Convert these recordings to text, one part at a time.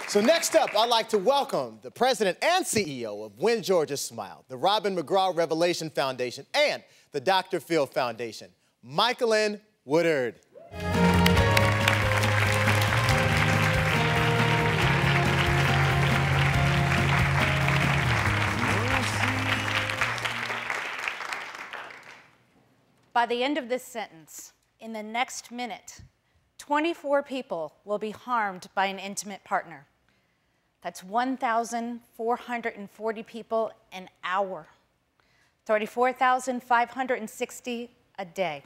So next up, I'd like to welcome the president and CEO of When Georgia Smiled, the Robin McGraw Revelation Foundation, and the Dr. Phil Foundation, Michael Woodard. By the end of this sentence, in the next minute, 24 people will be harmed by an intimate partner. That's 1,440 people an hour, 34,560 a day,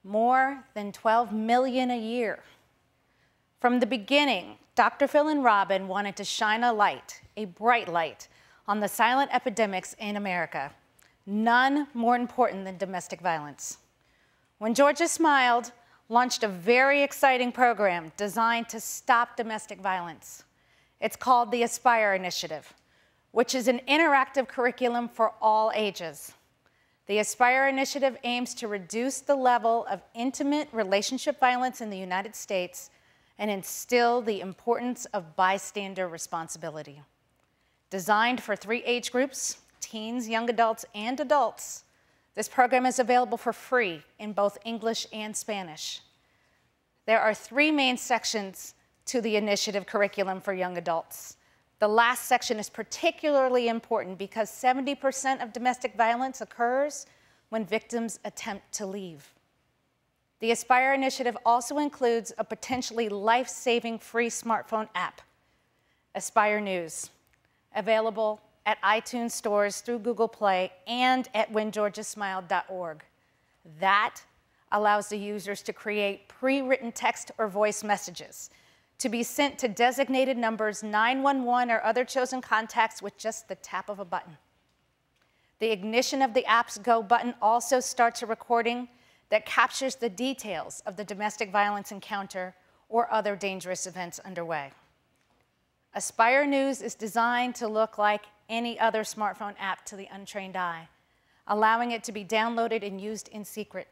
more than 12 million a year. From the beginning, Dr. Phil and Robin wanted to shine a light, a bright light, on the silent epidemics in America, none more important than domestic violence. When Georgia Smiled launched a very exciting program designed to stop domestic violence. It's called the Aspire Initiative, which is an interactive curriculum for all ages. The Aspire Initiative aims to reduce the level of intimate relationship violence in the United States and instill the importance of bystander responsibility. Designed for 3 age groups, teens, young adults, and adults, this program is available for free in both English and Spanish. There are 3 main sections to the initiative curriculum for young adults. The last section is particularly important because 70% of domestic violence occurs when victims attempt to leave. The Aspire Initiative also includes a potentially life-saving free smartphone app, Aspire News, available at iTunes stores, through Google Play, and at whengeorgiasmiled.org. That allows the users to create pre-written text or voice messages to be sent to designated numbers 911 or other chosen contacts with just the tap of a button. The ignition of the app's Go button also starts a recording that captures the details of the domestic violence encounter or other dangerous events underway. Aspire News is designed to look like any other smartphone app to the untrained eye, allowing it to be downloaded and used in secret.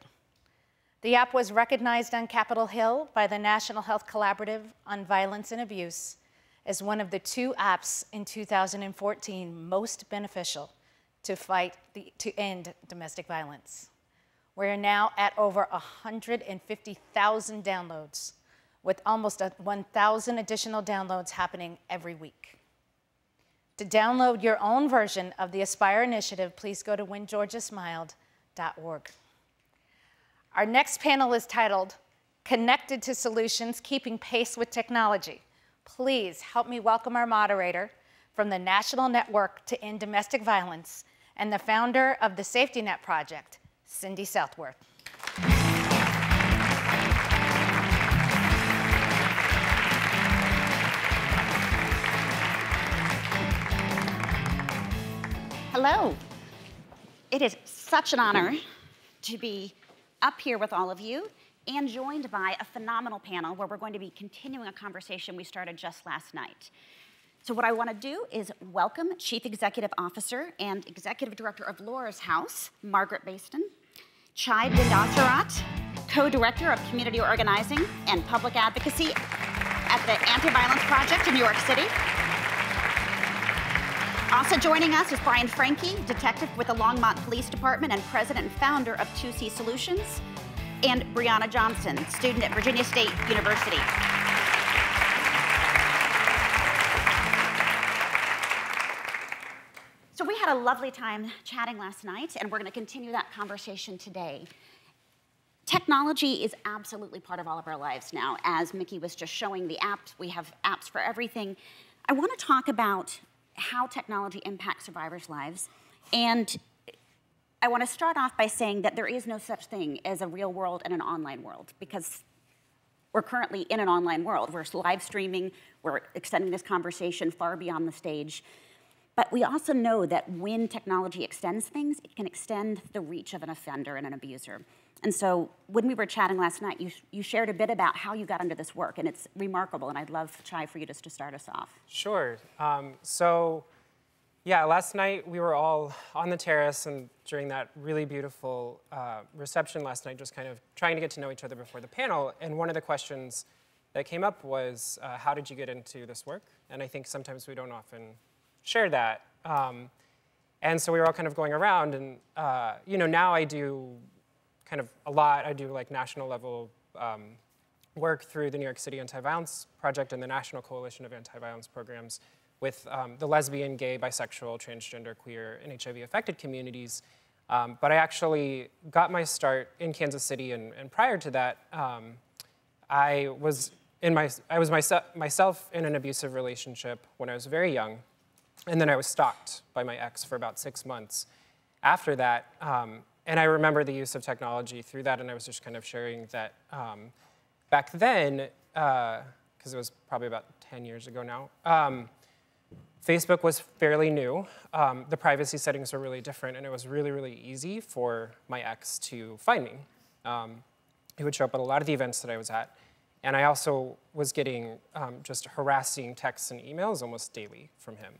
The app was recognized on Capitol Hill by the National Health Collaborative on Violence and Abuse as one of the 2 apps in 2014 most beneficial to end domestic violence. We're now at over 150,000 downloads, with almost 1,000 additional downloads happening every week. To download your own version of the Aspire Initiative, please go to whengeorgiasmiled.org. Our next panel is titled, Connected to Solutions, Keeping Pace with Technology. Please help me welcome our moderator from the National Network to End Domestic Violence and the founder of the Safety Net Project, Cindy Southworth. Hello. It is such an honor to be up here with all of you and joined by a phenomenal panel where we're going to be continuing a conversation we started just last night. So what I want to do is welcome Chief Executive Officer and Executive Director of Laura's House, Margaret Baston, Chai Dindasarat, Co-Director of Community Organizing and Public Advocacy at the Anti-Violence Project in New York City. Also joining us is Brian Franke, detective with the Longmont Police Department and president and founder of 2C Solutions, and Brianna Johnson, student at Virginia State University. So we had a lovely time chatting last night, and we're going to continue that conversation today. Technology is absolutely part of all of our lives now. As Mickey was just showing the apps, we have apps for everything. I want to talk about how technology impacts survivors' lives. And I want to start off by saying that there is no such thing as a real world and an online world, because we're currently in an online world. We're live streaming, we're extending this conversation far beyond the stage. But we also know that when technology extends things, it can extend the reach of an offender and an abuser. And so when we were chatting last night, you shared a bit about how you got into this work, and it's remarkable, and I'd love, Chai, for you just to start us off. Sure. Yeah, last night we were all on the terrace, and during that really beautiful reception last night, just kind of trying to get to know each other before the panel, and one of the questions that came up was, how did you get into this work? And I think sometimes we don't often share that. And so we were all kind of going around, and now I do kind of a lot. I do like national level work through the New York City Anti-Violence Project and the National Coalition of Anti-Violence Programs with the lesbian, gay, bisexual, transgender, queer, and HIV-affected communities. But I actually got my start in Kansas City, and prior to that, I was myself in an abusive relationship when I was very young, and then I was stalked by my ex for about 6 months after that. And I remember the use of technology through that, and I was just kind of sharing that back then, because it was probably about 10 years ago now, Facebook was fairly new. The privacy settings were really different, and it was really, really easy for my ex to find me. He would show up at a lot of the events that I was at, and I also was getting just harassing texts and emails almost daily from him.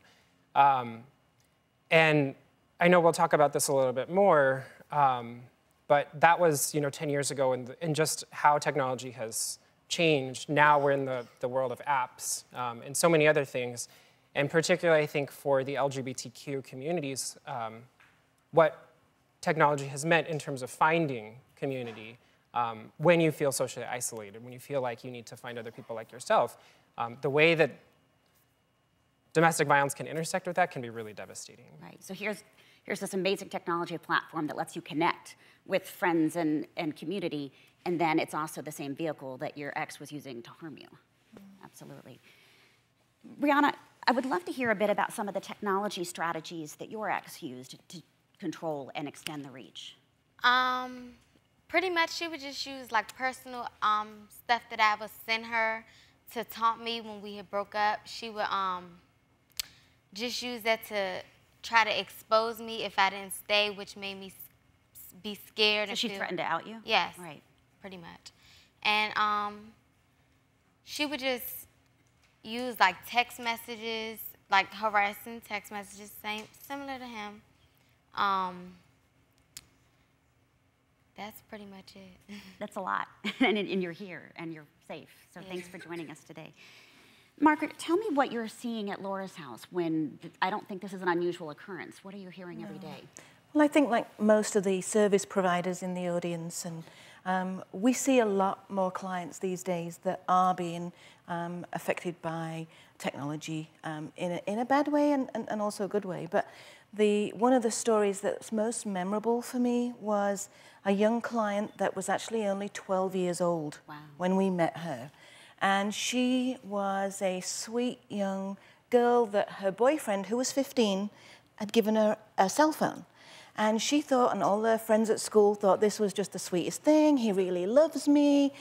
And I know we'll talk about this a little bit more, but that was 10 years ago, and just how technology has changed. Now we're in the world of apps and so many other things. And particularly, I think, for the LGBTQ communities, what technology has meant in terms of finding community when you feel socially isolated, when you feel like you need to find other people like yourself, the way that domestic violence can intersect with that can be really devastating. Right, so here's this amazing technology platform that lets you connect with friends and community, and then it's also the same vehicle that your ex was using to harm you. Absolutely. Brianna, I would love to hear a bit about some of the technology strategies that your ex used to control and extend the reach. Pretty much she would just use like personal stuff that I would send her to taunt me when we had broke up. She would just use that to try to expose me if I didn't stay, which made me be scared. So she threatened to out you? Yes, right. Pretty much. And she would just use like text messages, like harassing text messages, similar to him. That's pretty much it. That's a lot, and you're here, and you're safe, so thanks for joining us today. Margaret, tell me what you're seeing at Laura's house when, I don't think this is an unusual occurrence. What are you hearing every day? Well, I think like most of the service providers in the audience, and we see a lot more clients these days that are being affected by technology in a bad way and also a good way. But one of the stories that's most memorable for me was a young client that was actually only 12 years old when we met her. And she was a sweet young girl that her boyfriend, who was 15, had given her a cell phone. And she thought, and all her friends at school thought, this was just the sweetest thing. He really loves me.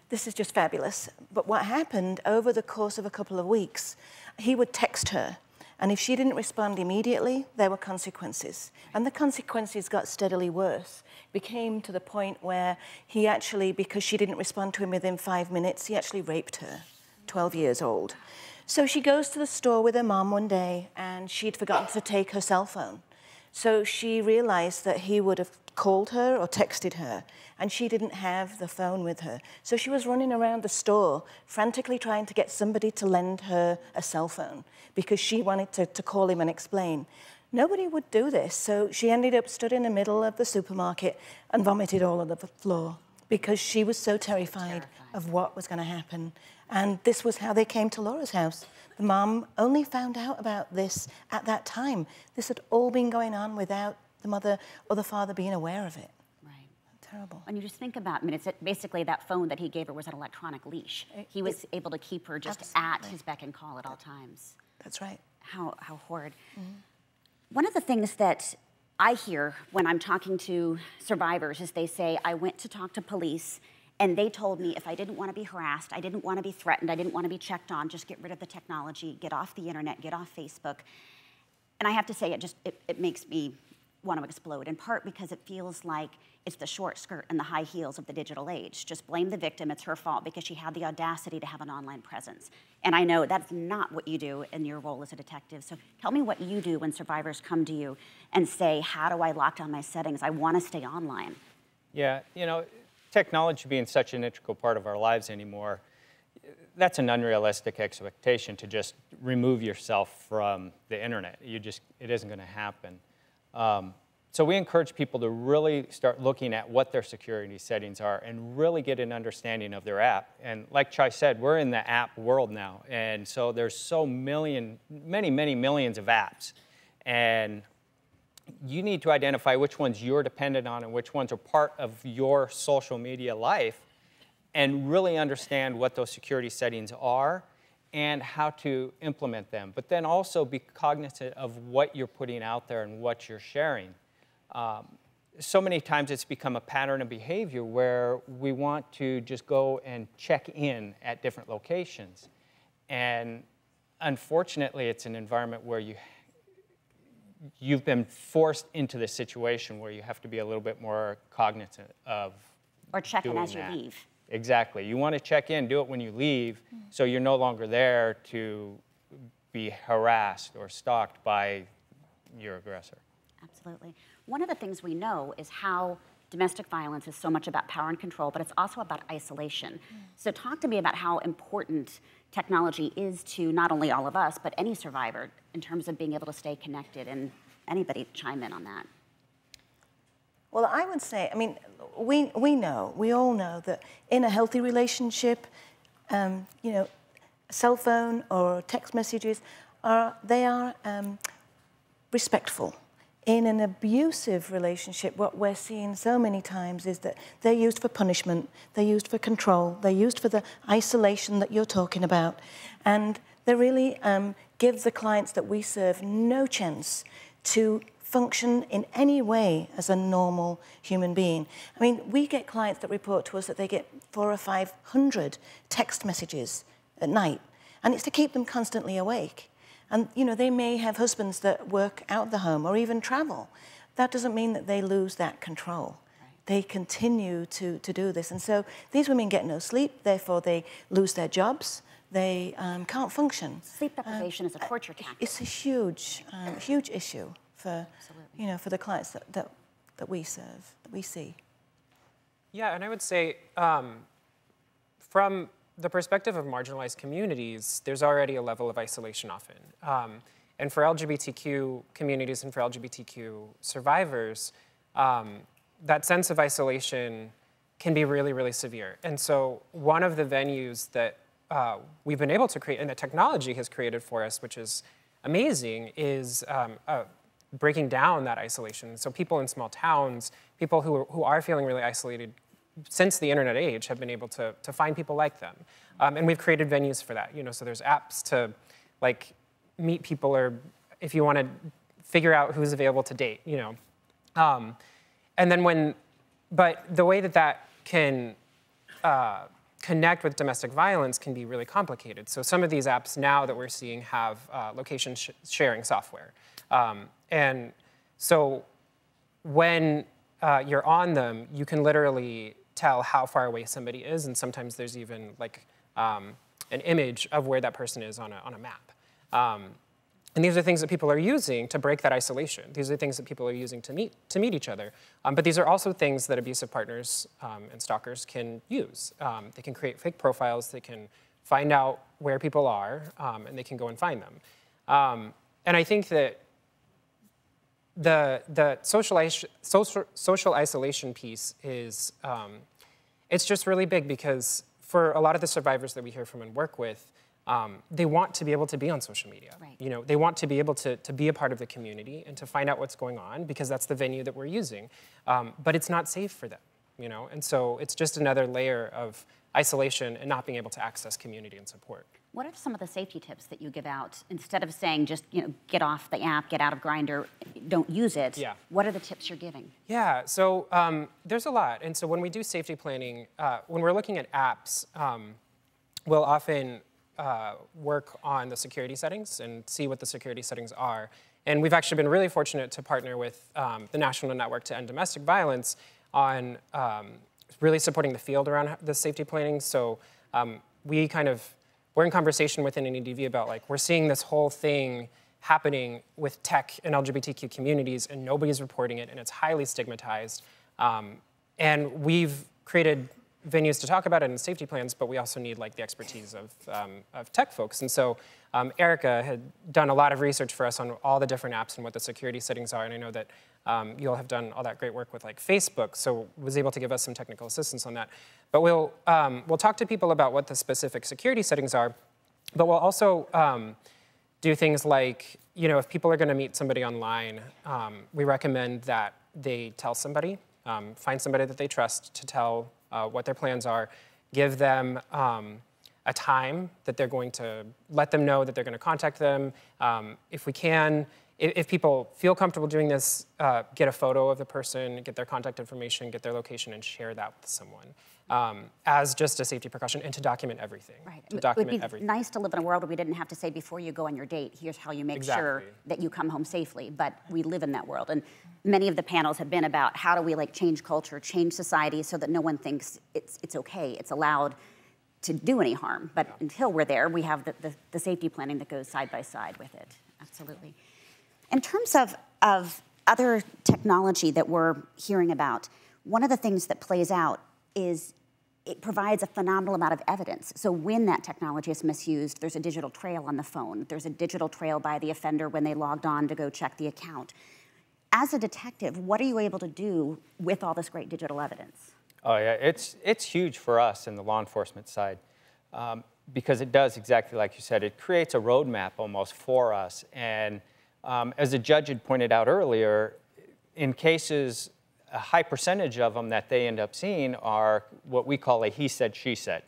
This is just fabulous. But what happened over the course of a couple of weeks, he would text her. And if she didn't respond immediately, there were consequences. And the consequences got steadily worse. It became to the point where he actually, because she didn't respond to him within 5 minutes, he actually raped her, 12 years old. So she goes to the store with her mom one day, and she'd forgotten to take her cell phone. So she realized that he would have called her or texted her, and she didn't have the phone with her. So she was running around the store, frantically trying to get somebody to lend her a cell phone because she wanted to call him and explain. Nobody would do this, so she ended up stood in the middle of the supermarket and vomited all over the floor because she was so terrified of what was going to happen. And this was how they came to Laura's house. The mom only found out about this at that time. This had all been going on without the mother or the father being aware of it. Right. Terrible. And you just think about, I mean, it's basically that phone that he gave her was an electronic leash. He was able to keep her just at his beck and call at all times. That's right. How horrid. Mm-hmm. One of the things that I hear when I'm talking to survivors is they say, I went to talk to police, and they told me if I didn't want to be harassed, I didn't want to be threatened, I didn't want to be checked on, just get rid of the technology, get off the internet, get off Facebook. And I have to say, it makes me want to explode, in part because it feels like it's the short skirt and the high heels of the digital age. Just blame the victim, it's her fault because she had the audacity to have an online presence. And I know that's not what you do in your role as a detective. So tell me what you do when survivors come to you and say, how do I lock down my settings? I want to stay online. Yeah, you know, technology being such an integral part of our lives anymore, that's an unrealistic expectation to just remove yourself from the internet. It isn't going to happen. So we encourage people to really start looking at what their security settings are and really get an understanding of their app. And like Chai said, we're in the app world now. And so there's so many millions of apps. And you need to identify which ones you're dependent on and which ones are part of your social media life and really understand what those security settings are and how to implement them. But then also be cognizant of what you're putting out there and what you're sharing. So many times it's become a pattern of behavior where we want to just go and check in at different locations. And unfortunately, it's an environment where you've been forced into this situation where you have to be a little bit more cognizant of Or check in as that. you leave. Exactly. You want to check in, do it when you leave, so you're no longer there to be harassed or stalked by your aggressor. Absolutely. One of the things we know is how domestic violence is so much about power and control, but it's also about isolation. So talk to me about how important technology is to not only all of us, but any survivor in terms of being able to stay connected, and anybody chime in on that. Well, I would say, I mean, we all know that in a healthy relationship, you know, a cell phone or text messages, they are respectful. In an abusive relationship, what we're seeing so many times is that they're used for punishment, they're used for control, they're used for the isolation that you're talking about, and they really give the clients that we serve no chance to function in any way as a normal human being. I mean, we get clients that report to us that they get 400 or 500 text messages at night, and it's to keep them constantly awake. And, you know, they may have husbands that work out the home or even travel. That doesn't mean that they lose that control. Right. They continue to do this. And so these women get no sleep, therefore they lose their jobs. They can't function. Sleep deprivation is a torture tactic. It's a huge issue for, you know, for the clients that we serve, that we see. Yeah, and I would say from the perspective of marginalized communities, there's already a level of isolation often. And for LGBTQ communities and for LGBTQ survivors, that sense of isolation can be really, really severe. And so one of the venues that we've been able to create, and that technology has created for us, which is amazing, is breaking down that isolation. So people in small towns, people who are feeling really isolated since the internet age, have been able to find people like them. And we've created venues for that. You know, so there's apps to like meet people, or if you want to figure out who's available to date, you know. And then but the way that can connect with domestic violence can be really complicated. So some of these apps now that we're seeing have location sharing software. And so when you're on them, you can literally tell how far away somebody is, and sometimes there's even like an image of where that person is on a map. And these are things that people are using to break that isolation. These are things that people are using to meet each other. But these are also things that abusive partners and stalkers can use. They can create fake profiles. They can find out where people are, and they can go and find them. And I think that the social isolation piece is, it's just really big, because for a lot of the survivors that we hear from and work with, they want to be able to be on social media. Right. You know, they want to be able to be a part of the community and to find out what's going on, because that's the venue that we're using. But it's not safe for them, you know? And so it's just another layer of isolation and not being able to access community and support. What are some of the safety tips that you give out? Instead of saying just, you know, get off the app, get out of Grindr, don't use it, yeah. What are the tips you're giving? Yeah, so there's a lot. And so when we do safety planning, when we're looking at apps, we'll often work on the security settings and see what the security settings are. And we've actually been really fortunate to partner with the National Network to End Domestic Violence on really supporting the field around the safety planning. So we're in conversation within NEDV about, like, we're seeing this whole thing happening with tech and LGBTQ communities, and nobody's reporting it, and it's highly stigmatized. And we've created venues to talk about it and safety plans, but we also need like the expertise of tech folks. And so Erica had done a lot of research for us on all the different apps and what the security settings are. And I know that you all have done all that great work with like Facebook, so was able to give us some technical assistance on that. But we'll talk to people about what the specific security settings are, but we'll also do things like, if people are going to meet somebody online, we recommend that they tell somebody, find somebody that they trust to tell what their plans are, give them a time that they're going to let them know that they're going to contact them. If we can, if people feel comfortable doing this, get a photo of the person, get their contact information, get their location, and share that with someone as just a safety precaution, and to document everything. Right. To document it would be everything. nice to live in a world where we didn't have to say before you go on your date, here's how you make sure that you come home safely. But we live in that world. And many of the panels have been about how do we like change culture, change society so that no one thinks it's okay, it's allowed to do any harm. But until we're there, we have the safety planning that goes side by side with it. Absolutely. In terms of other technology that we're hearing about, one of the things that plays out is it provides a phenomenal amount of evidence. So when that technology is misused, there's a digital trail on the phone. There's a digital trail by the offender when they logged on to go check the account. As a detective, what are you able to do with all this great digital evidence? Oh yeah, it's huge for us in the law enforcement side because it does exactly like you said. It creates a roadmap almost for us. And as the judge had pointed out earlier, in cases, a high percentage of them that they end up seeing are what we call a he said, she said.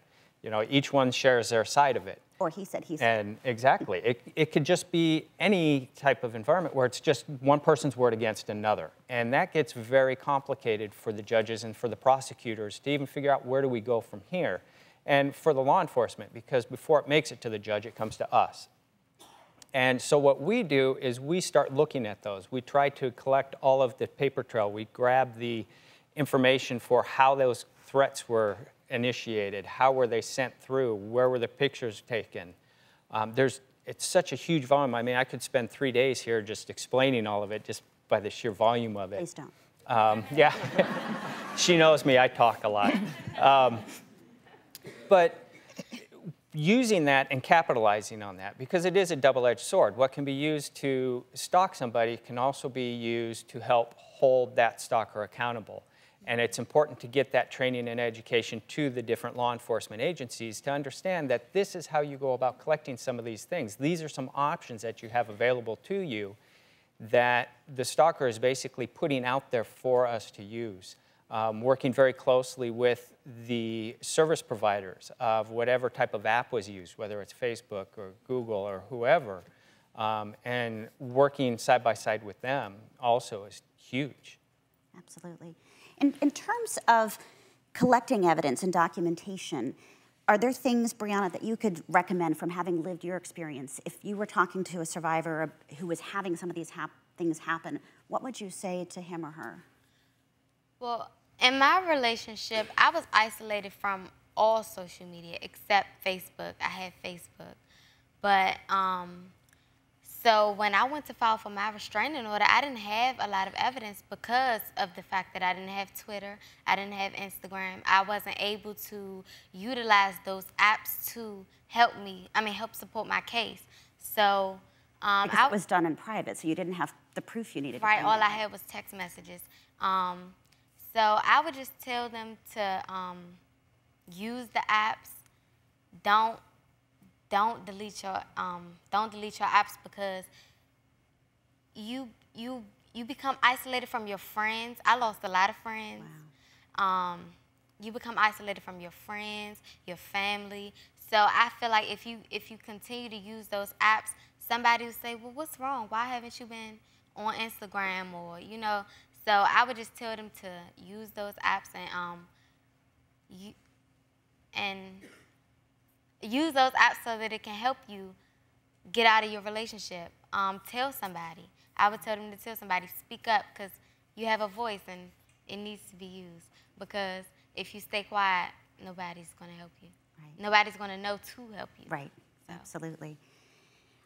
Each one shares their side of it. Or he said, he said. And exactly. It could just be any type of environment where it's just one person's word against another. And that gets very complicated for the judges and for the prosecutors to even figure out where do we go from here. And for the law enforcement, because before it makes it to the judge, it comes to us. And so what we do is we start looking at those. We try to collect all of the paper trail. We grab the information for how those threats were initiated, how were they sent through, where were the pictures taken. It's such a huge volume. I mean, I could spend 3 days here just explaining all of it just by the sheer volume of it. Please don't. Yeah, she knows me, I talk a lot. But using that and capitalizing on that, because it is a double-edged sword. What can be used to stalk somebody can also be used to help hold that stalker accountable. And it's important to get that training and education to the different law enforcement agencies to understand that this is how you go about collecting some of these things. These are some options that you have available to you that the stalker is basically putting out there for us to use. Working very closely with the service providers of whatever type of app was used, whether it's Facebook or Google or whoever, and working side by side with them also is huge. Absolutely. In terms of collecting evidence and documentation, are there things, Brianna, that you could recommend from having lived your experience? If you were talking to a survivor who was having some of these things happen, what would you say to him or her? Well, in my relationship, I was isolated from all social media except Facebook. I had Facebook. But so when I went to file for my restraining order, I didn't have a lot of evidence because of the fact that I didn't have Twitter, I didn't have Instagram. I wasn't able to utilize those apps to help me, help support my case. So because it was done in private, so you didn't have the proof you needed. Right, all I had was text messages. So I would just tell them to use the apps. Don't delete your apps because you become isolated from your friends. I lost a lot of friends. Wow. You become isolated from your friends, your family. So I feel like if you continue to use those apps, somebody will say, well, what's wrong? Why haven't you been on Instagram or, So I would just tell them to use those apps and use those apps so that it can help you get out of your relationship. Tell somebody. I would tell them to tell somebody, speak up, because you have a voice and it needs to be used. Because if you stay quiet, nobody's going to help you. Right. Nobody's going to know to help you. Right, so. Absolutely.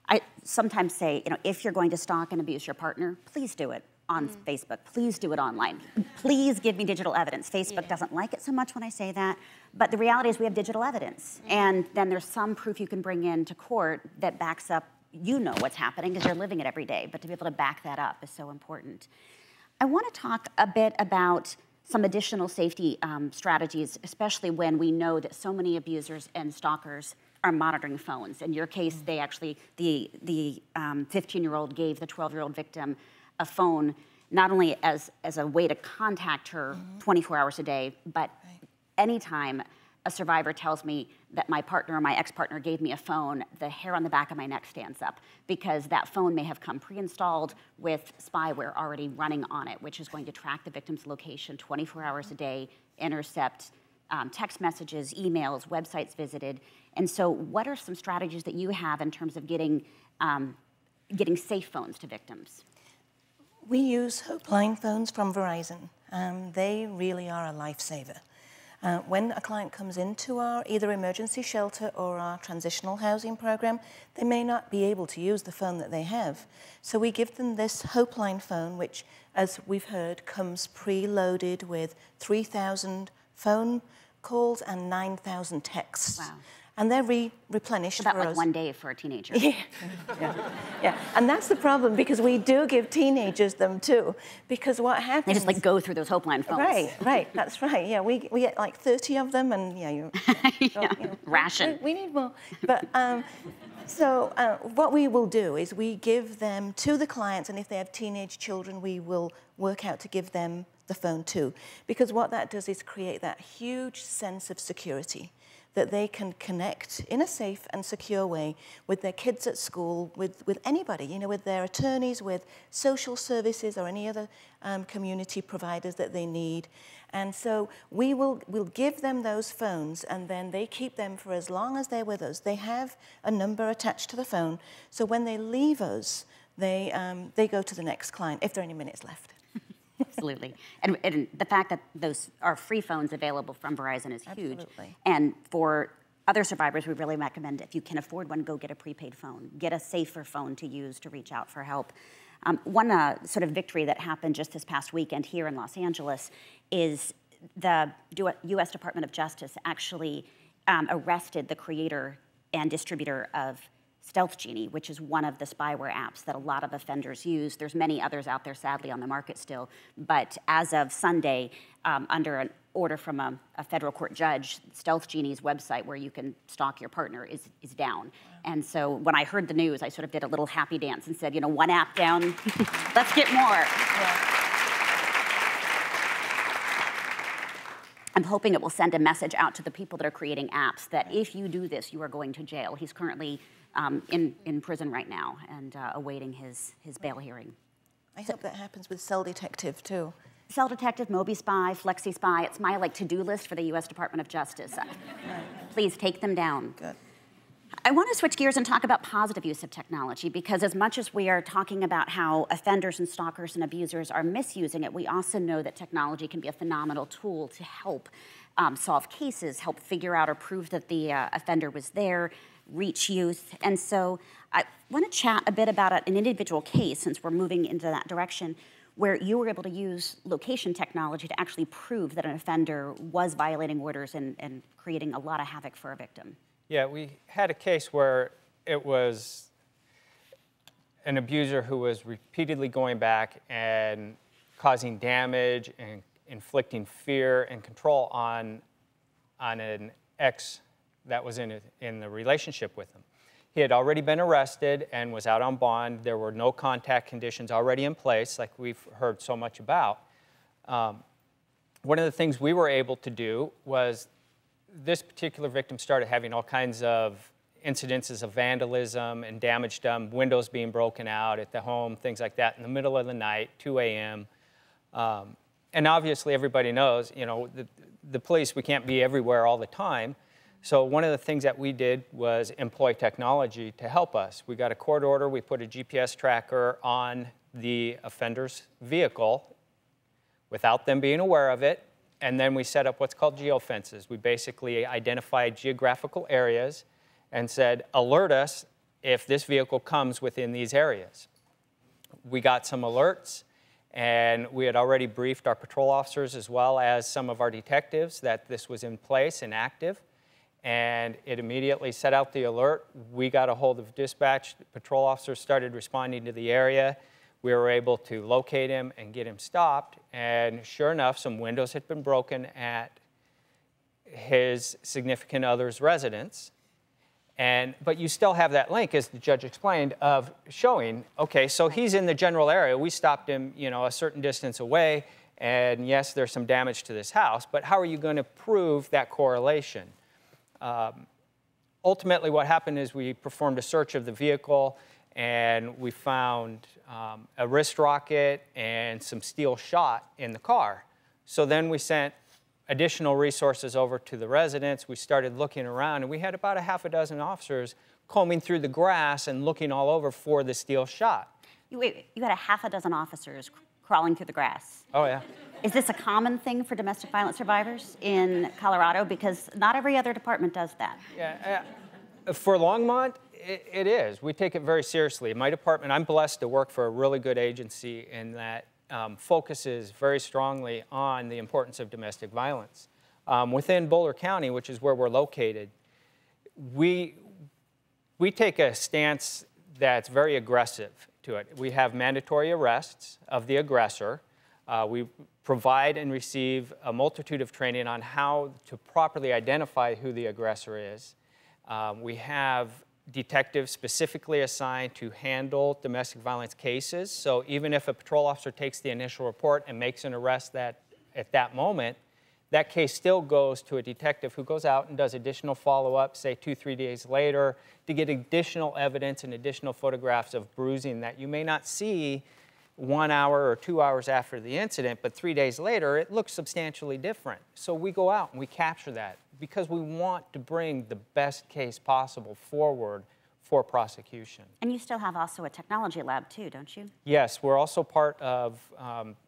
I sometimes say, if you're going to stalk and abuse your partner, please do it. on Facebook. Please do it online. Please give me digital evidence. Facebook doesn't like it so much when I say that, but the reality is we have digital evidence. And then there's some proof you can bring into court that backs up, you know what's happening because you're living it every day, but to be able to back that up is so important. I want to talk a bit about some additional safety strategies, especially when we know that so many abusers and stalkers are monitoring phones. In your case, they actually, the 15-year-old gave the 12-year-old victim a phone, not only as a way to contact her 24 hours a day, but anytime a survivor tells me that my partner or my ex-partner gave me a phone, the hair on the back of my neck stands up because that phone may have come pre-installed with spyware already running on it, which is going to track the victim's location 24 hours a day, intercept text messages, emails, websites visited. And so what are some strategies that you have in terms of getting safe phones to victims? We use Hopeline phones from Verizon. They really are a lifesaver. When a client comes into our either emergency shelter or our transitional housing program, they may not be able to use the phone that they have. So we give them this Hopeline phone, which, as we've heard, comes preloaded with 3,000 phone calls and 9,000 texts. Wow. And they're replenished about for like us. 1 day for a teenager. Yeah. And that's the problem, because we do give teenagers them too. Because what happens... They just like go through those Hopeline phones. Right, that's right. Yeah, we get like 30 of them, and ration. We need more. But what we will do is we give them to the clients, and if they have teenage children, we will work out to give them the phone too. Because what that does is create that huge sense of security, that they can connect in a safe and secure way with their kids at school, with anybody, with their attorneys, with social services or any other community providers that they need. And so we'll give them those phones, and then they keep them for as long as they're with us. They have a number attached to the phone, so when they leave us, they go to the next client, if there are any minutes left. Absolutely. And the fact that those are free phones available from Verizon is huge. Absolutely. And for other survivors, we really recommend if you can afford one, go get a prepaid phone. Get a safer phone to use to reach out for help. One sort of victory that happened just this past weekend here in Los Angeles is the U.S. Department of Justice actually arrested the creator and distributor of Stealth Genie, which is one of the spyware apps that a lot of offenders use. There's many others out there, sadly, on the market still. But as of Sunday, under an order from a federal court judge, Stealth Genie's website where you can stalk your partner is down. Wow. And so when I heard the news, I sort of did a little happy dance and said, one app down, let's get more. Yeah. I'm hoping it will send a message out to the people that are creating apps that if you do this, you are going to jail. He's currently in prison right now and awaiting his bail hearing. I hope that happens with Cell Detective too. Cell Detective, MobiSpy, FlexiSpy, it's my to-do list for the U.S. Department of Justice. Please take them down. Good. I want to switch gears and talk about positive use of technology, because as much as we are talking about how offenders and stalkers and abusers are misusing it, we also know that technology can be a phenomenal tool to help solve cases, help figure out or prove that the offender was there, reach youth. And so I want to chat a bit about an individual case, since we're moving into that direction, where you were able to use location technology to actually prove that an offender was violating orders and creating a lot of havoc for a victim. Yeah, we had a case where it was an abuser who was repeatedly going back and causing damage and inflicting fear and control on an ex that was in the relationship with him. He had already been arrested and was out on bond. There were no contact conditions already in place, like we've heard so much about. One of the things we were able to do was this particular victim started having all kinds of incidences of vandalism and damage done, windows being broken out at the home, things like that, in the middle of the night, 2 a.m. And obviously everybody knows, the police, we can't be everywhere all the time. So one of the things that we did was employ technology to help us. We got a court order, we put a GPS tracker on the offender's vehicle without them being aware of it, and then we set up what's called geofences. We basically identified geographical areas and said, alert us if this vehicle comes within these areas. We got some alerts, And we had already briefed our patrol officers as well as some of our detectives that this was in place and active. And it immediately set out the alert. We got a hold of dispatch. Patrol officers started responding to the area. We were able to locate him and get him stopped. And sure enough, some windows had been broken at his significant other's residence. But you still have that link, as the judge explained, of showing, okay, so he's in the general area. We stopped him, a certain distance away, and yes, there's some damage to this house, but how are you going to prove that correlation? Ultimately, what happened is we performed a search of the vehicle, and we found a wrist rocket and some steel shot in the car. So then we sent additional resources over to the residence. We started looking around, and we had about a half a dozen officers combing through the grass and looking all over for the steel shot. You had a half a dozen officers crawling through the grass. Oh, yeah. Is this a common thing for domestic violence survivors in Colorado? Because not every other department does that. Yeah, for Longmont, it is. We take it very seriously. My department, I'm blessed to work for a really good agency in that focuses very strongly on the importance of domestic violence. Within Boulder County, which is where we're located, we take a stance that's very aggressive to it. We have mandatory arrests of the aggressor. We provide and receive a multitude of training on how to properly identify who the aggressor is. We have detectives specifically assigned to handle domestic violence cases. So even if a patrol officer takes the initial report and makes an arrest at that moment, that case still goes to a detective who goes out and does additional follow-up, say 2-3 days later, to get additional evidence and additional photographs of bruising that you may not see 1 hour or 2 hours after the incident, but 3 days later, it looks substantially different. So we go out and we capture that because we want to bring the best case possible forward for prosecution. And you still have also a technology lab too, don't you? Yes, we're also part of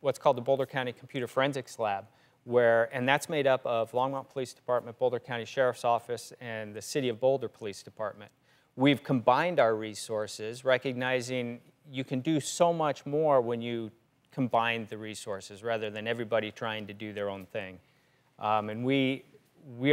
what's called the Boulder County Computer Forensics Lab, and that's made up of Longmont Police Department, Boulder County Sheriff's Office, and the City of Boulder Police Department. We've combined our resources, recognizing you can do so much more when you combine the resources rather than everybody trying to do their own thing. And we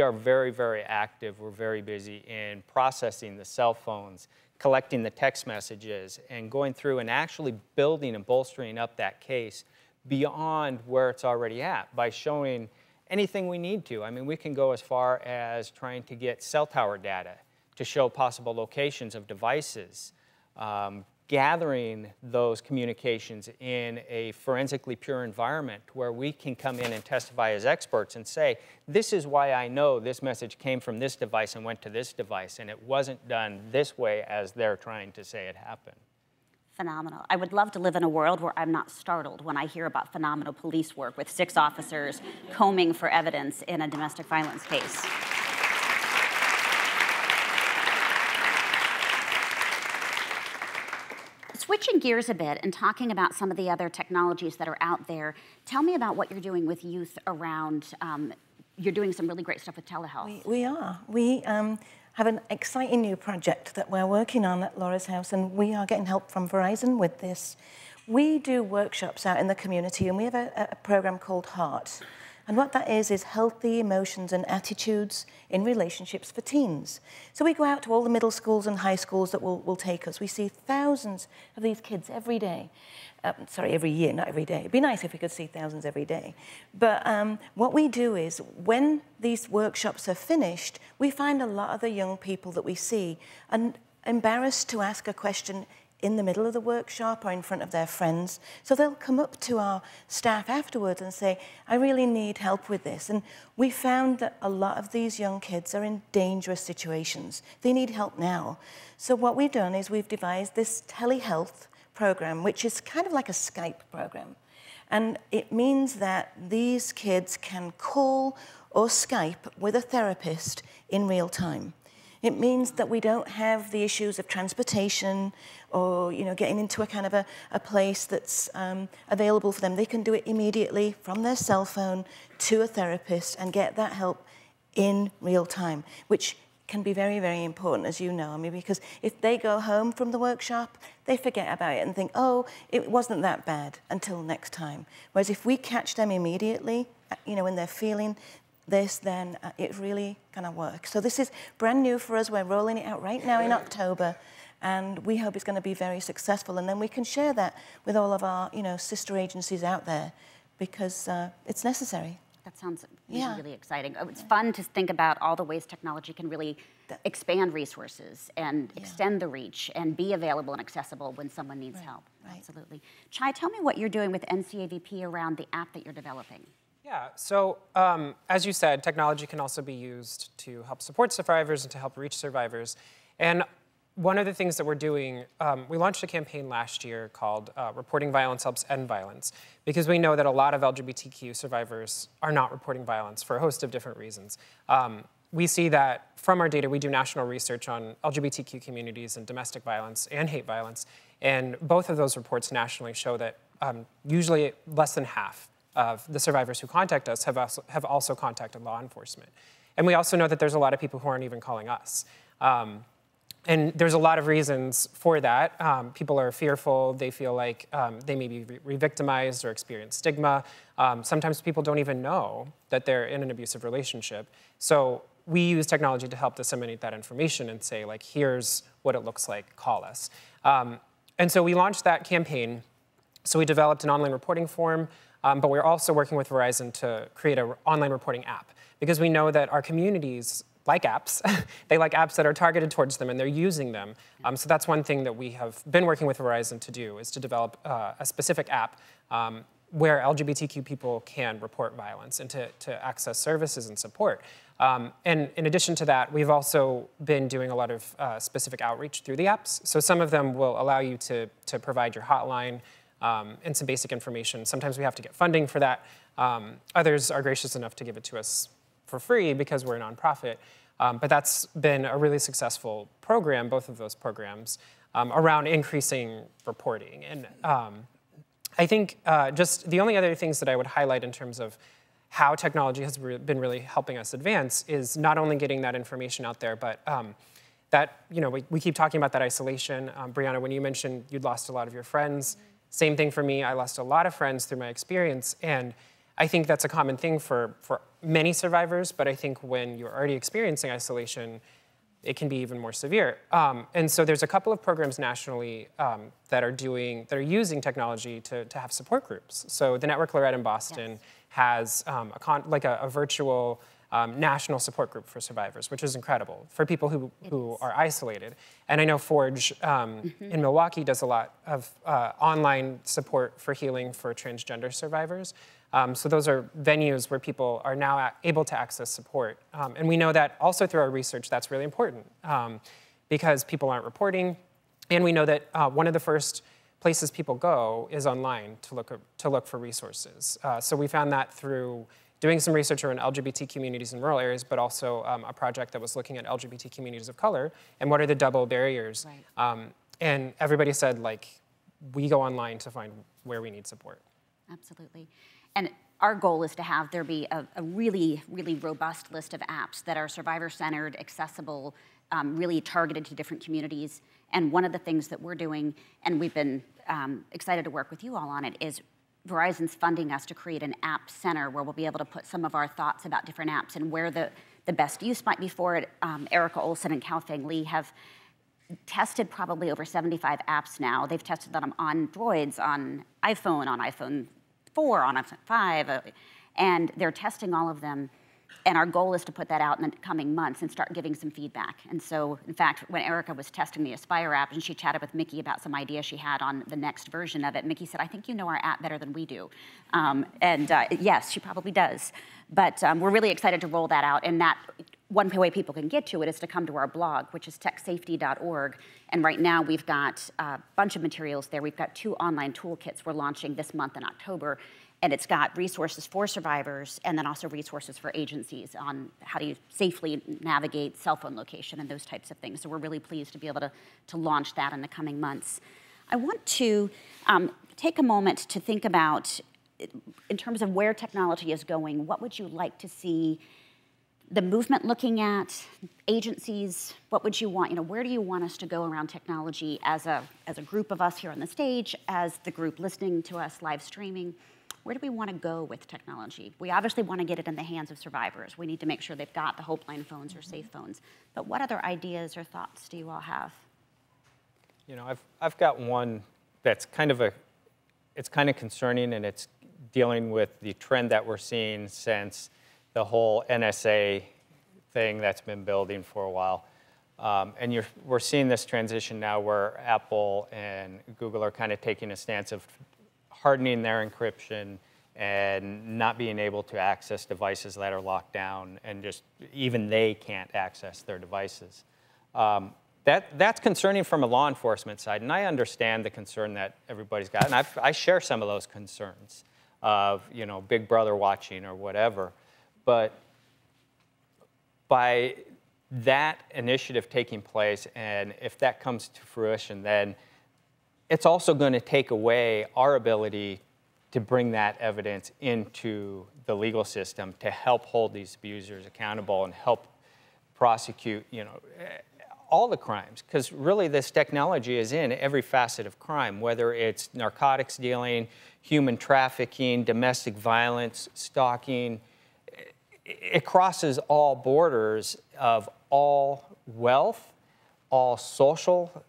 are very, very active. We're very busy in processing the cell phones, collecting the text messages, and going through and actually building and bolstering up that case beyond where it's already at by showing anything we need to. I mean, we can go as far as trying to get cell tower data to show possible locations of devices, gathering those communications in a forensically pure environment where we can come in and testify as experts and say, this is why I know this message came from this device and went to this device, and it wasn't done this way as they're trying to say it happened. Phenomenal. I would love to live in a world where I'm not startled when I hear about phenomenal police work with 6 officers combing for evidence in a domestic violence case. Switching gears a bit and talking about some of the other technologies that are out there, tell me about what you're doing with youth around, you're doing some really great stuff with telehealth. We are. We have an exciting new project that we're working on at Laura's house, and we are getting help from Verizon with this. We do workshops out in the community, and we have a program called HEART. And what that is healthy emotions and attitudes in relationships for teens. So we go out to all the middle schools and high schools that will take us. We see thousands of these kids every day. Sorry, every year, not every day. It'd be nice if we could see thousands every day. But what we do is when these workshops are finished, we find a lot of the young people that we see are embarrassed to ask a question in the middle of the workshop or in front of their friends. So they'll come up to our staff afterwards and say, I really need help with this. And we found that a lot of these young kids are in dangerous situations. They need help now. So what we've done is we've devised this telehealth program, which is kind of like a Skype program. And it means that these kids can call or Skype with a therapist in real time. It means that we don't have the issues of transportation or, getting into a kind of a place that's available for them. They can do it immediately from their cell phone to a therapist and get that help in real time, which can be very, very important, as you know. I mean, because if they go home from the workshop, they forget about it and think, oh, it wasn't that bad until next time. Whereas if we catch them immediately, you know, when they're feeling this, then it really kind of works. So this is brand new for us. We're rolling it out right now in October, and we hope it's going to be very successful. And then we can share that with all of our, you know, sister agencies out there, because it's necessary. That sounds really, really exciting. It's fun to think about all the ways technology can really expand resources and extend the reach and be available and accessible when someone needs help. Right. Absolutely. Chai, tell me what you're doing with NCAVP around the app that you're developing. Yeah, so as you said, technology can also be used to help support survivors and to help reach survivors. And one of the things that we're doing, we launched a campaign last year called Reporting Violence Helps End Violence, because we know that a lot of LGBTQ survivors are not reporting violence for a host of different reasons. We see that from our data, we do national research on LGBTQ communities and domestic violence and hate violence, and both of those reports nationally show that usually less than half of the survivors who contact us have also contacted law enforcement. And we also know that there's a lot of people who aren't even calling us. And there's a lot of reasons for that. People are fearful. They feel like they may be re-victimized or experience stigma. Sometimes people don't even know that they're in an abusive relationship. So we use technology to help disseminate that information and say, like, here's what it looks like, call us. And so we launched that campaign. So we developed an online reporting form, but we're also working with Verizon to create an online reporting app, because we know that our communities like apps. They like apps that are targeted towards them, and they're using them. So that's one thing that we have been working with Verizon to do, is to develop a specific app where LGBTQ people can report violence and to access services and support. And in addition to that, we've also been doing a lot of specific outreach through the apps. So some of them will allow you to provide your hotline and some basic information. Sometimes we have to get funding for that. Others are gracious enough to give it to us for free because we're a nonprofit. But that's been a really successful program, both of those programs, around increasing reporting. And I think just the only other things that I would highlight in terms of how technology has been really helping us advance is not only getting that information out there, but that, you know, we keep talking about that isolation. Brianna, when you mentioned you'd lost a lot of your friends, same thing for me. I lost a lot of friends through my experience. And I think that's a common thing for many survivors, but I think when you're already experiencing isolation, it can be even more severe. And so there's a couple of programs nationally that are using technology to have support groups. So the Network Lorette in Boston has a virtual national support group for survivors, which is incredible for people who are isolated. And I know Forge in Milwaukee does a lot of online support for healing for transgender survivors. So those are venues where people are now able to access support. And we know that also through our research, that's really important because people aren't reporting. And we know that one of the first places people go is online to look for resources. So we found that through doing some research around LGBT communities in rural areas, but also a project that was looking at LGBT communities of color and what are the double barriers. Right. And everybody said, like, we go online to find where we need support. Absolutely. And our goal is to have there be a really, really robust list of apps that are survivor-centered, accessible, really targeted to different communities. And one of the things that we're doing, and we've been excited to work with you all on it, is Verizon's funding us to create an app center where we'll be able to put some of our thoughts about different apps and where the best use might be for it. Erica Olson and Kao-Feng Lee have tested probably over 75 apps now. They've tested them on Androids, on iPhone 4, on iPhone 5, and they're testing all of them. And our goal is to put that out in the coming months and start giving some feedback. And so, in fact, when Erica was testing the Aspire app and she chatted with Mickey about some ideas she had on the next version of it, Mickey said, I think you know our app better than we do. Yes, she probably does. But we're really excited to roll that out. And that one way people can get to it is to come to our blog, which is techsafety.org. And right now we've got a bunch of materials there. We've got 2 online toolkits we're launching this month in October. And it's got resources for survivors and then also resources for agencies on how to safely navigate cell phone location and those types of things. So we're really pleased to be able to launch that in the coming months. I want to take a moment to think about, in terms of where technology is going, what would you like to see the movement looking at, agencies, what would you want, where do you want us to go around technology as a group of us here on the stage, as the group listening to us live streaming? Where do we want to go with technology? We obviously want to get it in the hands of survivors. We need to make sure they've got the Hopeline phones or safe phones. But what other ideas or thoughts do you all have? I've got one that's it's kind of concerning, and it's dealing with the trend that we're seeing since the whole NSA thing that's been building for a while. And we're seeing this transition now where Apple and Google are kind of taking a stance of hardening their encryption and not being able to access devices that are locked down, and just even they can't access their devices. That's concerning from a law enforcement side, and I understand the concern that everybody's got, and I share some of those concerns of Big Brother watching or whatever. But by that initiative taking place, and if that comes to fruition, then it's also going to take away our ability to bring that evidence into the legal system to help hold these abusers accountable and help prosecute, all the crimes. Because really this technology is in every facet of crime, whether it's narcotics dealing, human trafficking, domestic violence, stalking. It crosses all borders of all wealth, all social,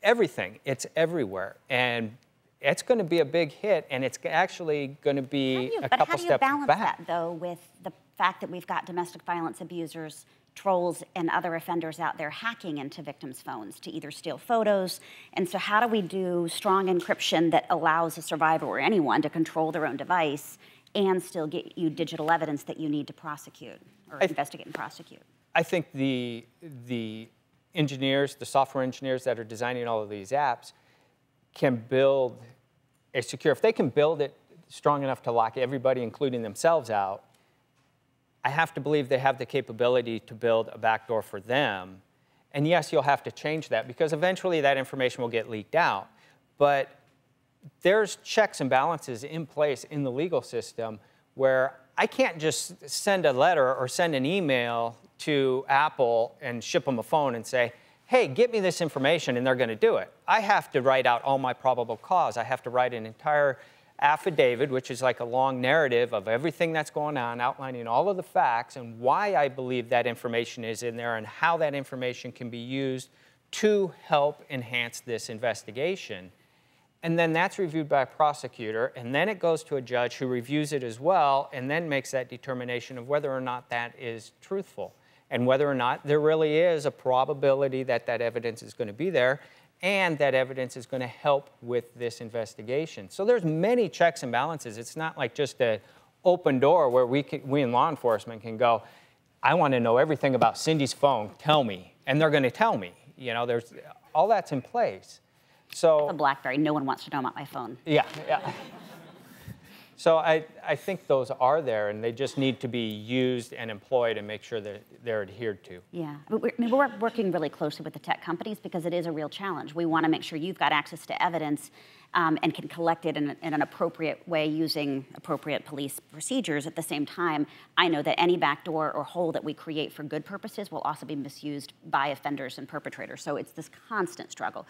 everything. It's everywhere. And it's going to be a big hit, and it's actually going to be a couple steps back. But how do you balance that, though, with the fact that we've got domestic violence abusers, trolls, and other offenders out there hacking into victims' phones to either steal photos? And so how do we do strong encryption that allows a survivor or anyone to control their own device and still get you digital evidence that you need to prosecute or investigate and prosecute? I think the engineers, the software engineers that are designing all of these apps can build a secure, if they can build it strong enough to lock everybody, including themselves, out, I have to believe they have the capability to build a backdoor for them. And yes, you'll have to change that because eventually that information will get leaked out. But there's checks and balances in place in the legal system where I can't just send a letter or send an email to Apple and ship them a phone and say, hey, get me this information, and they're going to do it. I have to write out all my probable cause. I have to write an entire affidavit, which is like a long narrative of everything that's going on, outlining all of the facts and why I believe that information is in there and how that information can be used to help enhance this investigation. And then that's reviewed by a prosecutor, and then it goes to a judge who reviews it as well and then makes that determination of whether or not that is truthful and whether or not there really is a probability that that evidence is going to be there and that evidence is going to help with this investigation. So there's many checks and balances. It's not like just an open door where we in law enforcement can go, I want to know everything about Cindy's phone, tell me, and they're going to tell me. There's all that's in place. So a BlackBerry, no one wants to know about my phone. Yeah. So I think those are there, and they just need to be used and employed and make sure that they're adhered to. Yeah, we're working really closely with the tech companies because it is a real challenge. We want to make sure you've got access to evidence and can collect it in an appropriate way using appropriate police procedures. At the same time, I know that any backdoor or hole that we create for good purposes will also be misused by offenders and perpetrators. So it's this constant struggle.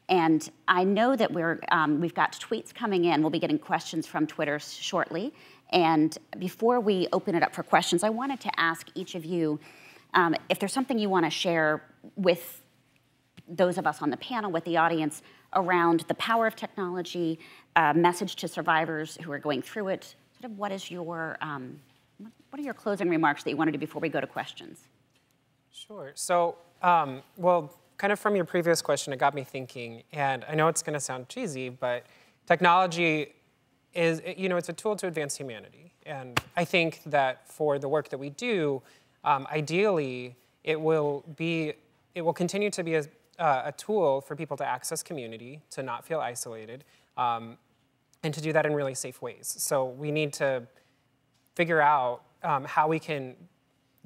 And I know that we've got tweets coming in. We'll be getting questions from Twitter shortly. And before we open it up for questions, I wanted to ask each of you if there's something you want to share with those of us on the panel, with the audience, around the power of technology, message to survivors who are going through it. Sort of what are your closing remarks that you want to do before we go to questions? Sure. So, well, kind of from your previous question, it got me thinking, and I know it's going to sound cheesy, but technology is, it's a tool to advance humanity. And I think that for the work that we do, ideally, it will continue to be a tool for people to access community, to not feel isolated, and to do that in really safe ways. So we need to figure out how we can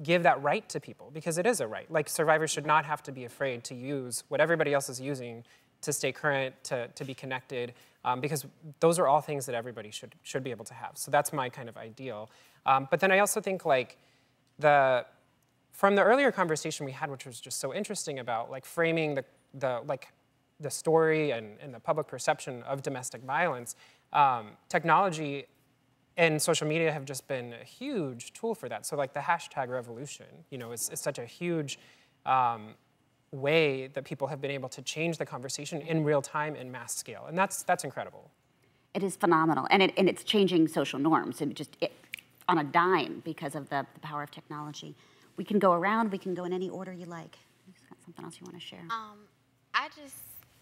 give that right to people, because it is a right. Like, survivors should not have to be afraid to use what everybody else is using to stay current, to be connected, because those are all things that everybody should be able to have. So that's my kind of ideal. But then I also think, like, from the earlier conversation we had, which was just so interesting about like framing the story and the public perception of domestic violence, technology and social media have just been a huge tool for that. So like the hashtag revolution, you know, is such a huge way that people have been able to change the conversation in real time and mass scale. And that's incredible. It is phenomenal. And it's changing social norms and on a dime because of the power of technology. We can go around, we can go in any order you like. You've got something else you want to share?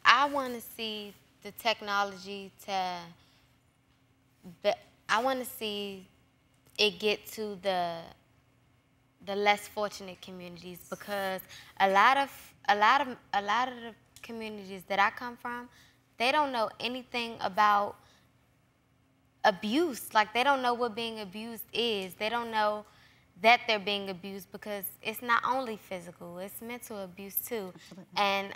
I want to see the technology I want to see it get to the less fortunate communities, because a lot of the communities that I come from, they don't know anything about abuse. Like, they don't know what being abused is. They don't know that they're being abused, because it's not only physical, it's mental abuse too. Absolutely. And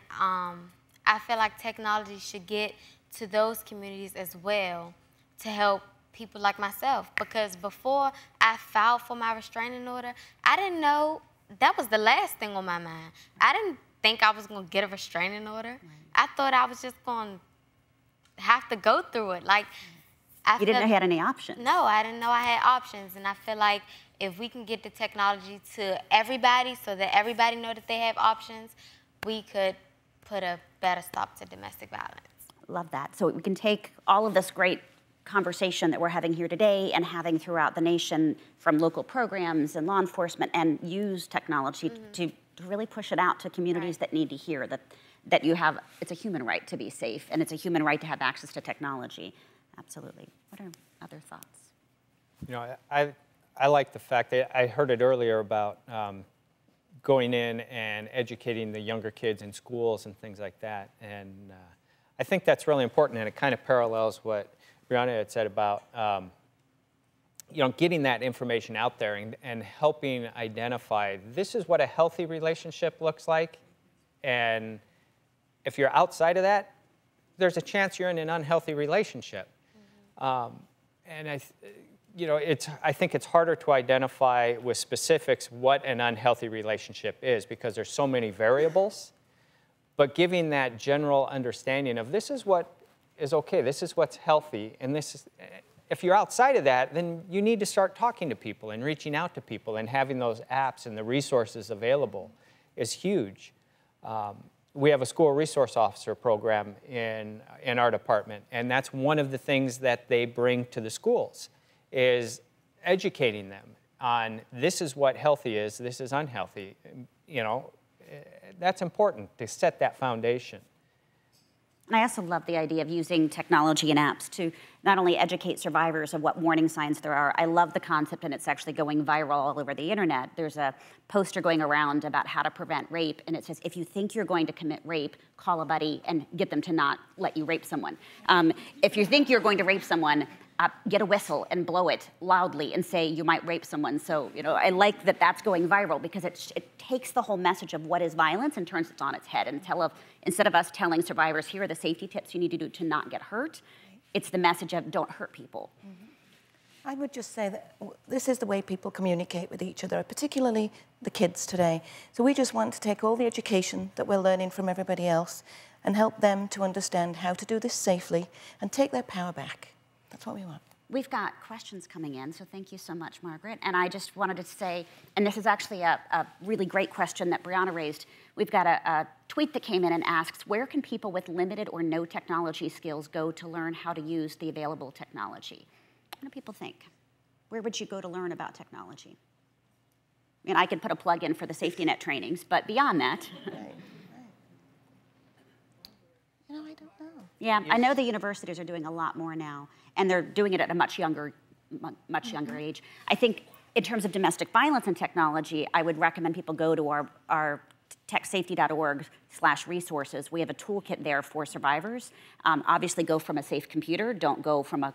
I feel like technology should get to those communities as well to help people like myself, because before I filed for my restraining order, I didn't know that was the last thing on my mind. I didn't think I was going to get a restraining order. Right. I thought I was just going to have to go through it. Like, you didn't know you had any options. No, I didn't know I had options, and I feel like if we can get the technology to everybody so that everybody know that they have options, we could put a better stop to domestic violence. Love that. So we can take all of this great conversation that we're having here today and having throughout the nation from local programs and law enforcement, and use technology to really push it out to communities that need to hear that you have, it's a human right to be safe, and it's a human right to have access to technology. Absolutely. What are other thoughts? You know, I like the fact that I heard it earlier about going in and educating the younger kids in schools and things like that, and I think that's really important, and it kind of parallels what Brianna had said about you know, getting that information out there and helping identify this is what a healthy relationship looks like, and if you're outside of that, there's a chance you're in an unhealthy relationship. And you know, I think it's harder to identify with specifics what an unhealthy relationship is, because there's so many variables. But giving that general understanding of this is what is okay, this is what's healthy, and this is, if you're outside of that, then you need to start talking to people and reaching out to people, and having those apps and the resources available is huge. We have a school resource officer program in our department, and that's one of the things that they bring to the schools, is educating them on this is what healthy is, this is unhealthy. You know, that's important to set that foundation. And I also love the idea of using technology and apps to not only educate survivors of what warning signs there are. I love the concept, and it's actually going viral all over the internet. There's a poster going around about how to prevent rape, and it says, if you think you're going to commit rape, call a buddy and get them to not let you rape someone. If you think you're going to rape someone, get a whistle and blow it loudly and say you might rape someone. So, you know, I like that that's going viral, because it takes the whole message of what is violence and turns it on its head. And instead of us telling survivors, here are the safety tips you need to do to not get hurt, it's the message of don't hurt people. I would just say that this is the way people communicate with each other, particularly the kids today. So we just want to take all the education that we're learning from everybody else and help them to understand how to do this safely and take their power back. That's what we want. We've got questions coming in, so thank you so much, Margaret. And I just wanted to say, and this is actually a really great question that Brianna raised. We've got a tweet that came in and asks, where can people with limited or no technology skills go to learn how to use the available technology? What do people think? Where would you go to learn about technology? I mean, I could put a plug in for the safety net trainings, but beyond that. Right. You know, I don't know. Yeah, I know the universities are doing a lot more now, and they're doing it at a much younger age. I think in terms of domestic violence and technology, I would recommend people go to our techsafety.org/resources. We have a toolkit there for survivors. Obviously, go from a safe computer. Don't go from a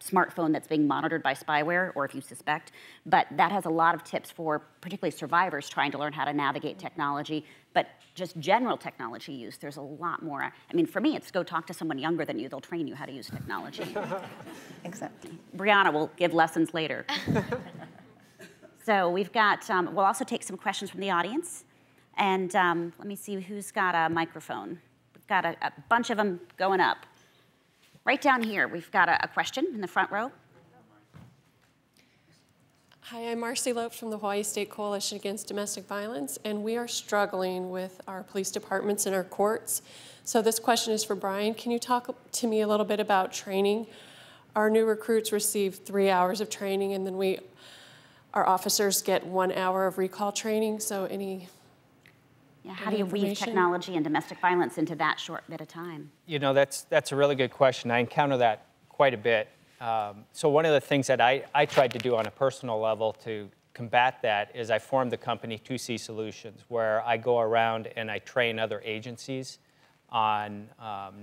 smartphone that's being monitored by spyware, or if you suspect. But that has a lot of tips for particularly survivors trying to learn how to navigate technology. But just general technology use, there's a lot more. I mean, for me, it's go talk to someone younger than you. They'll train you how to use technology. Exactly. Brianna will give lessons later. So we've got, we'll also take some questions from the audience. And let me see who's got a microphone. We've got a bunch of them going up. Right down here, we've got a question in the front row. Hi, I'm Marcy Lope from the Hawaii State Coalition Against Domestic Violence, and we are struggling with our police departments and our courts. So this question is for Brian. Can you talk to me a little bit about training? Our new recruits receive 3 hours of training, and then our officers get 1 hour of recall training. So how do you weave technology and domestic violence into that short bit of time? You know, that's a really good question. I encounter that quite a bit. So one of the things that I tried to do on a personal level to combat that is I formed the company 2C Solutions, where I go around and I train other agencies on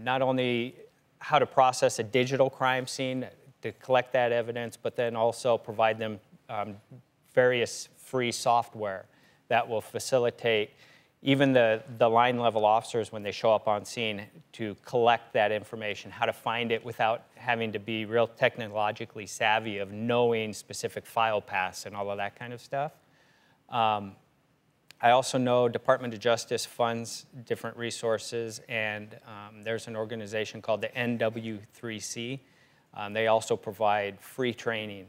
not only how to process a digital crime scene to collect that evidence, but then also provide them various free software that will facilitate even the line level officers when they show up on scene to collect that information, how to find it without having to be real technologically savvy of knowing specific file paths and all of that kind of stuff. I also know Department of Justice funds different resources, and there's an organization called the NW3C. They also provide free training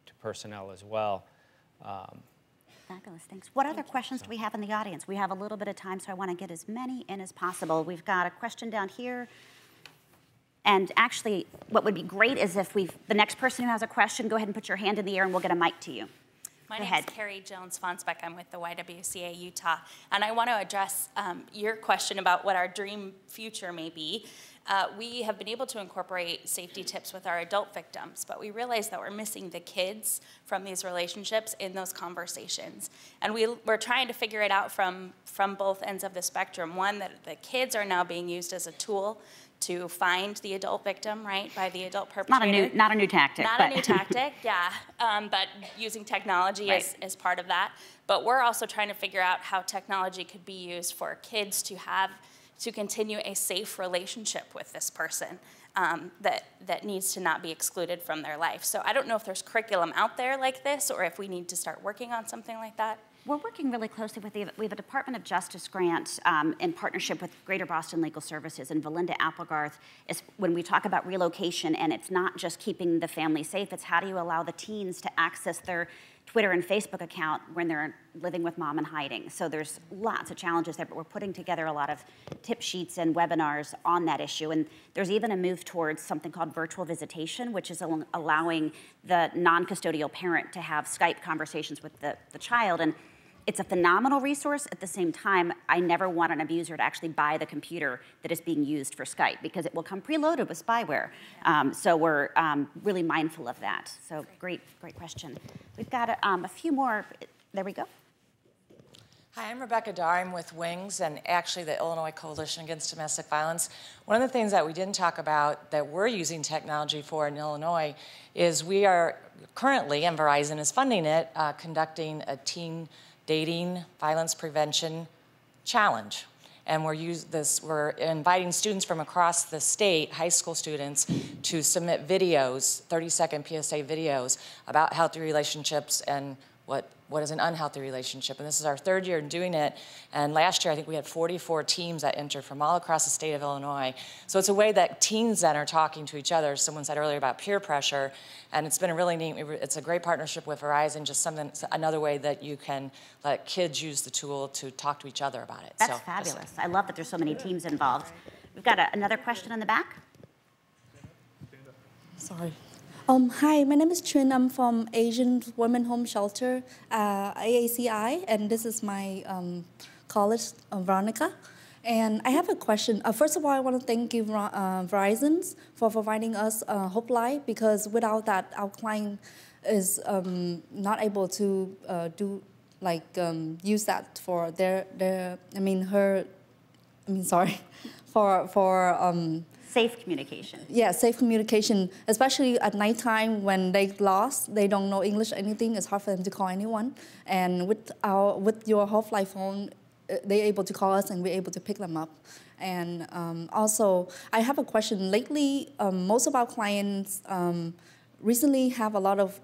to personnel as well. Fabulous, thanks. What other questions do we have in the audience? We have a little bit of time, so I want to get as many in as possible. We've got a question down here. And actually, what would be great is if the next person who has a question, go ahead and put your hand in the air and we'll get a mic to you. My name is Carrie Jones-Fonsbeck. I'm with the YWCA Utah. And I want to address your question about what our dream future may be. We have been able to incorporate safety tips with our adult victims, but we realize that we're missing the kids from these relationships in those conversations. And we're trying to figure it out from both ends of the spectrum. One, that the kids are now being used as a tool to find the adult victim, right, by the adult perpetrator. Not a new tactic. Not a new tactic, yeah, but using technology is part of that. But we're also trying to figure out how technology could be used for kids to continue a safe relationship with this person that needs to not be excluded from their life. So I don't know if there's curriculum out there like this or if we need to start working on something like that. We're working really closely with we have a Department of Justice grant in partnership with Greater Boston Legal Services, and Valinda Applegarth is when we talk about relocation, and it's not just keeping the family safe, it's how do you allow the teens to access their Twitter and Facebook account when they're living with mom and hiding. So there's lots of challenges there, but we're putting together a lot of tip sheets and webinars on that issue. And there's even a move towards something called virtual visitation, which is allowing the non-custodial parent to have Skype conversations with the child. And it's a phenomenal resource. At the same time, I never want an abuser to actually buy the computer that is being used for Skype because it will come preloaded with spyware. So we're really mindful of that. So great question. We've got a few more. There we go. Hi, I'm Rebecca Dar. I'm with WINGS and actually the Illinois Coalition Against Domestic Violence. One of the things that we didn't talk about that we're using technology for in Illinois is we are currently, and Verizon is funding it, conducting a teen dating violence prevention challenge. And we're inviting students from across the state, high school students, to submit videos, 30-second PSA videos about healthy relationships and what is an unhealthy relationship. And this is our third year in doing it. And last year, I think we had 44 teams that entered from all across the state of Illinois. So it's a way that teens then are talking to each other. Someone said earlier about peer pressure. And it's been a really neat, it's a great partnership with Verizon, just another way that you can let kids use the tool to talk to each other about it. That's fabulous. I love that there's so many teams involved. We've got another question in the back. Sorry. Hi, my name is Chun. I'm from Asian Women Home Shelter, AACI, and this is my colleague, Veronica. And I have a question. First of all, I want to thank you, Verizon, for providing us Hope Light, because without that, our client is not able to use that for safe communication. Yeah, safe communication, especially at nighttime when they lost, they don't know English or anything, it's hard for them to call anyone. And with your Hope Light phone, they're able to call us and we're able to pick them up. And also, I have a question. Lately, most of our clients recently have a lot of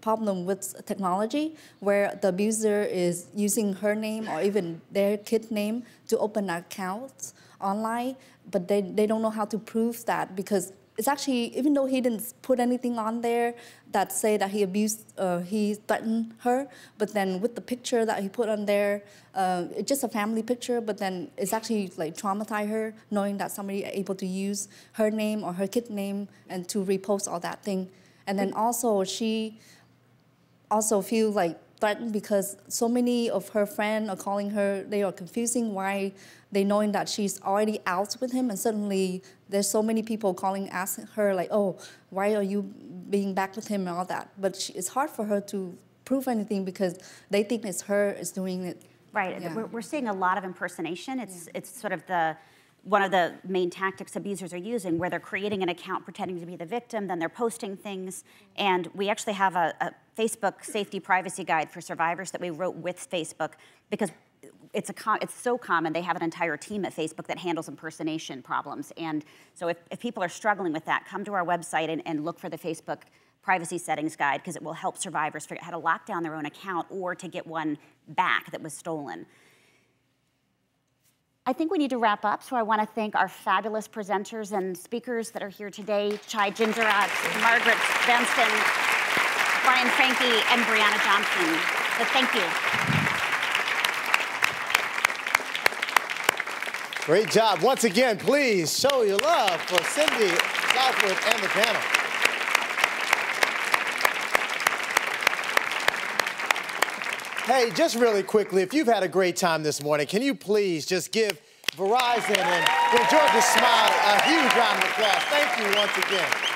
problem with technology where the abuser is using her name or even their kid name to open accounts online, but they don't know how to prove that, because it's actually, even though he didn't put anything on there that say that he abused, he threatened her, but then with the picture that he put on there, it's just a family picture, but then it's actually like traumatize her, knowing that somebody able to use her name or her kid name and to repost all that thing. And then also she also feel like threatened because so many of her friends are calling her, they are confusing why they knowing that she's already out with him, and suddenly there's so many people calling, asking her like, oh, why are you being back with him and all that. But it's hard for her to prove anything because they think it's her is doing it. Right, Yeah. we're seeing a lot of impersonation. It's sort of one of the main tactics abusers are using, where they're creating an account pretending to be the victim, then they're posting things. And we actually have a Facebook safety privacy guide for survivors that we wrote with Facebook, because it's so common. They have an entire team at Facebook that handles impersonation problems. And so if people are struggling with that, come to our website and look for the Facebook privacy settings guide, because it will help survivors figure out how to lock down their own account or to get one back that was stolen. I think we need to wrap up, so I want to thank our fabulous presenters and speakers that are here today: Chai Gingerat, Margaret Benson, Brian Franke, and Brianna Johnson. So thank you. Great job. Once again, please show your love for Cindy Southwood and the panel. Hey, just really quickly, if you've had a great time this morning, can you please just give Verizon and Win Georgia Smile a huge round of applause? Thank you once again.